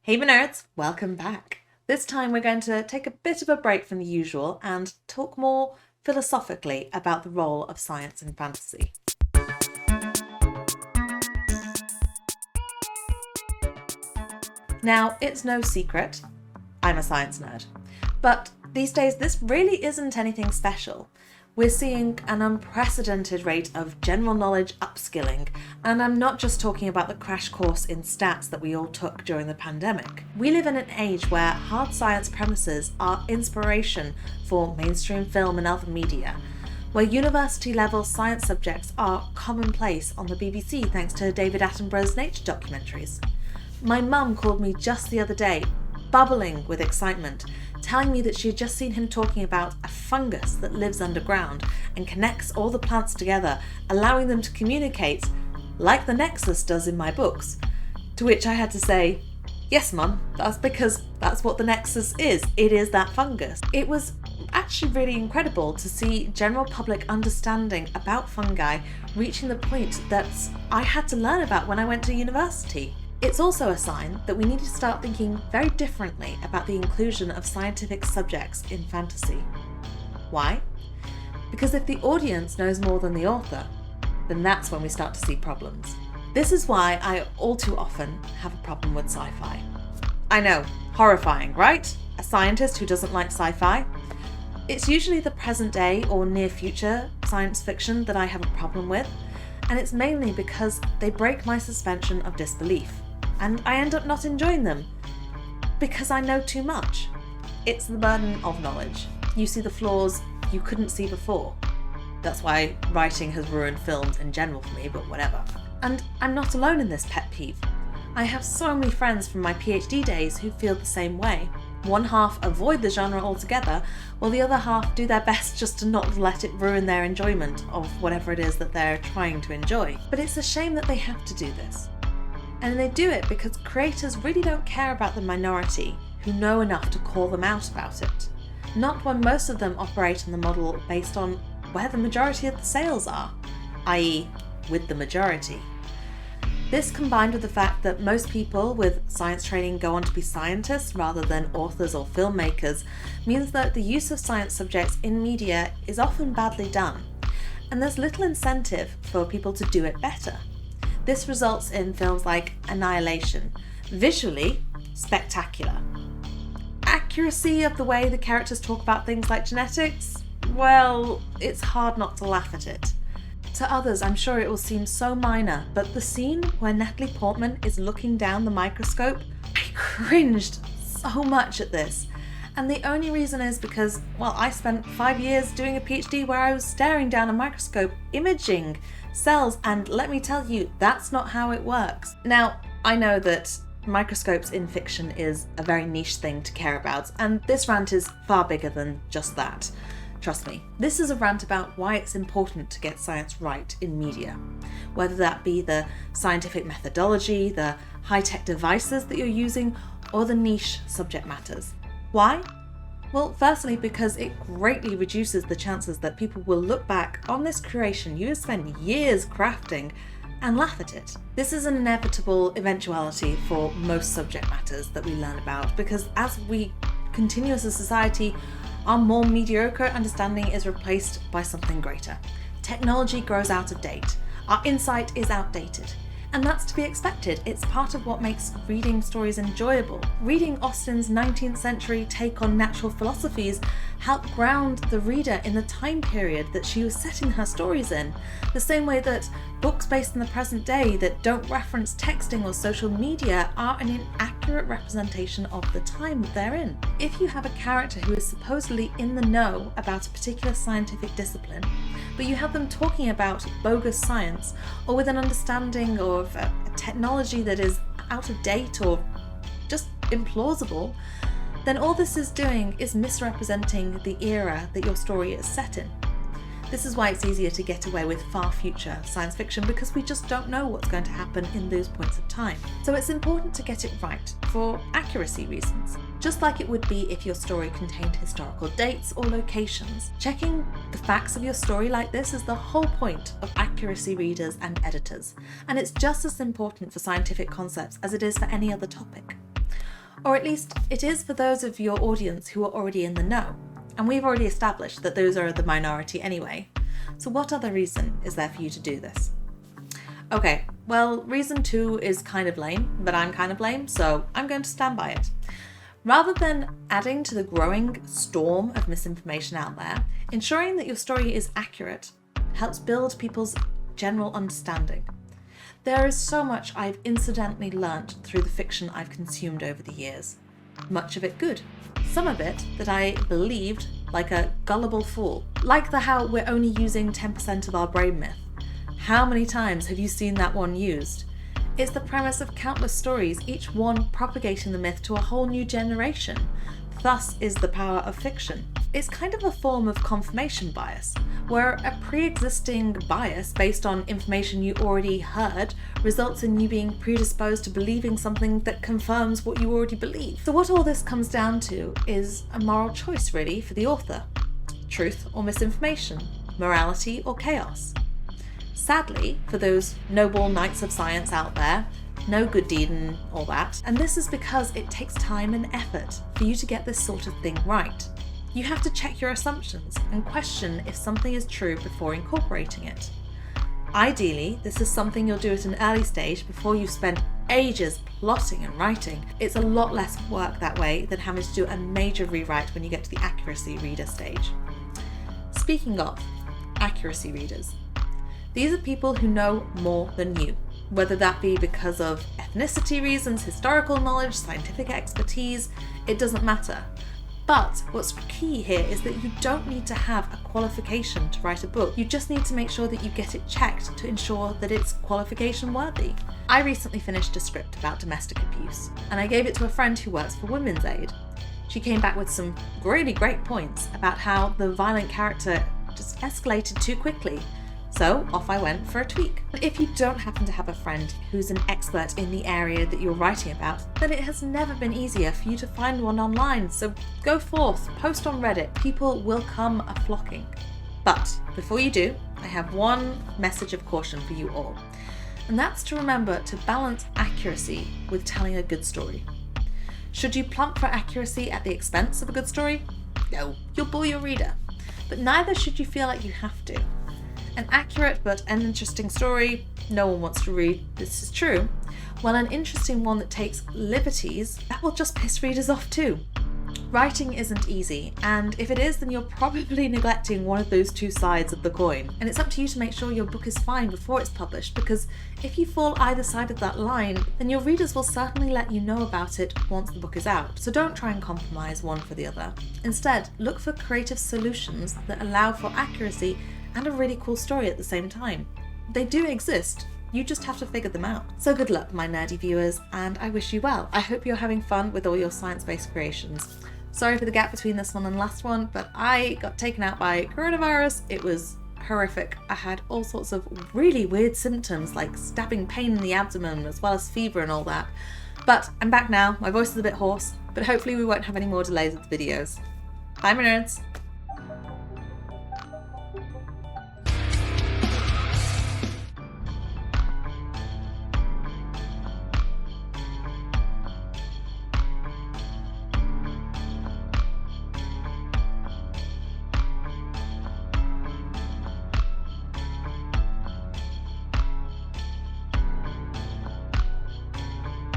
Hey nerds, welcome back. This time we're going to take a bit of a break from the usual and talk more philosophically about the role of science in fantasy. Now, it's no secret, I'm a science nerd, but these days this really isn't anything special. We're seeing an unprecedented rate of general knowledge upskilling, and I'm not just talking about the crash course in stats that we all took during the pandemic. We live in an age where hard science premises are inspiration for mainstream film and other media, where university-level science subjects are commonplace on the BBC thanks to David Attenborough's nature documentaries. My mum called me just the other day, bubbling with excitement, telling me that she had just seen him talking about a fungus that lives underground and connects all the plants together, allowing them to communicate, like the Nexus does in my books. To which I had to say, yes mum, that's because that's what the Nexus is. It is that fungus. It was actually really incredible to see general public understanding about fungi reaching the point that I had to learn about when I went to university. It's also a sign that we need to start thinking very differently about the inclusion of scientific subjects in fantasy. Why? Because if the audience knows more than the author, then that's when we start to see problems. This is why I all too often have a problem with sci-fi. I know, horrifying, right? A scientist who doesn't like sci-fi? It's usually the present day or near future science fiction that I have a problem with, and it's mainly because they break my suspension of disbelief. And I end up not enjoying them because I know too much. It's the burden of knowledge. You see the flaws you couldn't see before. That's why writing has ruined films in general for me, but whatever. And I'm not alone in this pet peeve. I have so many friends from my PhD days who feel the same way. One half avoid the genre altogether, while the other half do their best just to not let it ruin their enjoyment of whatever it is that they're trying to enjoy. But it's a shame that they have to do this. And they do it because creators really don't care about the minority who know enough to call them out about it. Not when most of them operate on the model based on where the majority of the sales are, i.e. with the majority. This, combined with the fact that most people with science training go on to be scientists rather than authors or filmmakers, means that the use of science subjects in media is often badly done, and there's little incentive for people to do it better. This results in films like Annihilation, visually spectacular. Accuracy of the way the characters talk about things like genetics? Well, it's hard not to laugh at it. To others, I'm sure it will seem so minor, but the scene where Natalie Portman is looking down the microscope, I cringed so much at this. And the only reason is because, well, I spent 5 years doing a PhD where I was staring down a microscope, imaging cells, and let me tell you, that's not how it works. Now, I know that microscopes in fiction is a very niche thing to care about, and this rant is far bigger than just that. Trust me, this is a rant about why it's important to get science right in media. Whether that be the scientific methodology, the high-tech devices that you're using, or the niche subject matters. Why? Well, firstly, because it greatly reduces the chances that people will look back on this creation you have spent years crafting and laugh at it. This is an inevitable eventuality for most subject matters that we learn about, because as we continue as a society, our more mediocre understanding is replaced by something greater. Technology grows out of date. Our insight is outdated. And that's to be expected. It's part of what makes reading stories enjoyable. Reading Austen's 19th century take on natural philosophies helped ground the reader in the time period that she was setting her stories in, the same way that books based in the present day that don't reference texting or social media are an inaccurate representation of the time that they're in. If you have a character who is supposedly in the know about a particular scientific discipline, but you have them talking about bogus science or with an understanding of a technology that is out of date or just implausible, then all this is doing is misrepresenting the era that your story is set in. This is why it's easier to get away with far future science fiction, because we just don't know what's going to happen in those points of time. So it's important to get it right for accuracy reasons. Just like it would be if your story contained historical dates or locations. Checking the facts of your story like this is the whole point of accuracy readers and editors, and it's just as important for scientific concepts as it is for any other topic. Or at least it is for those of your audience who are already in the know. And we've already established that those are the minority anyway. So what other reason is there for you to do this? Okay, well, reason 2 is kind of lame, but I'm kind of lame, so I'm going to stand by it. Rather than adding to the growing storm of misinformation out there, ensuring that your story is accurate helps build people's general understanding. There is so much I've incidentally learnt through the fiction I've consumed over the years. Much of it good. Some of it that I believed like a gullible fool. Like the how we're only using 10% of our brain myth. How many times have you seen that one used? It's the premise of countless stories, each one propagating the myth to a whole new generation. Thus is the power of fiction. It's kind of a form of confirmation bias, where a pre-existing bias based on information you already heard results in you being predisposed to believing something that confirms what you already believe. So what all this comes down to is a moral choice, really, for the author. Truth or misinformation, morality or chaos. Sadly, for those noble knights of science out there, no good deed and all that. And this is because it takes time and effort for you to get this sort of thing right. You have to check your assumptions and question if something is true before incorporating it. Ideally, this is something you'll do at an early stage before you've spent ages plotting and writing. It's a lot less work that way than having to do a major rewrite when you get to the accuracy reader stage. Speaking of accuracy readers, these are people who know more than you, whether that be because of ethnicity reasons, historical knowledge, scientific expertise, it doesn't matter. But what's key here is that you don't need to have a qualification to write a book. You just need to make sure that you get it checked to ensure that it's qualification worthy. I recently finished a script about domestic abuse, and I gave it to a friend who works for Women's Aid. She came back with some really great points about how the violent character just escalated too quickly. So off I went for a tweak. If you don't happen to have a friend who's an expert in the area that you're writing about, then it has never been easier for you to find one online. So go forth, post on Reddit. People will come a-flocking. But before you do, I have one message of caution for you all. And that's to remember to balance accuracy with telling a good story. Should you plump for accuracy at the expense of a good story? No, you'll bore your reader. But neither should you feel like you have to. An accurate but an interesting story no one wants to read, this is true, while an interesting one that takes liberties, that will just piss readers off too. Writing isn't easy, and if it is, then you're probably neglecting one of those two sides of the coin. And it's up to you to make sure your book is fine before it's published, because if you fall either side of that line, then your readers will certainly let you know about it once the book is out. So don't try and compromise one for the other. Instead, look for creative solutions that allow for accuracy and a really cool story at the same time. They do exist, you just have to figure them out. So good luck, my nerdy viewers, and I wish you well. I hope you're having fun with all your science-based creations. Sorry for the gap between this one and last one, but I got taken out by coronavirus. It was horrific. I had all sorts of really weird symptoms like stabbing pain in the abdomen as well as fever and all that. But I'm back now, my voice is a bit hoarse, but hopefully we won't have any more delays with the videos. Bye my nerds!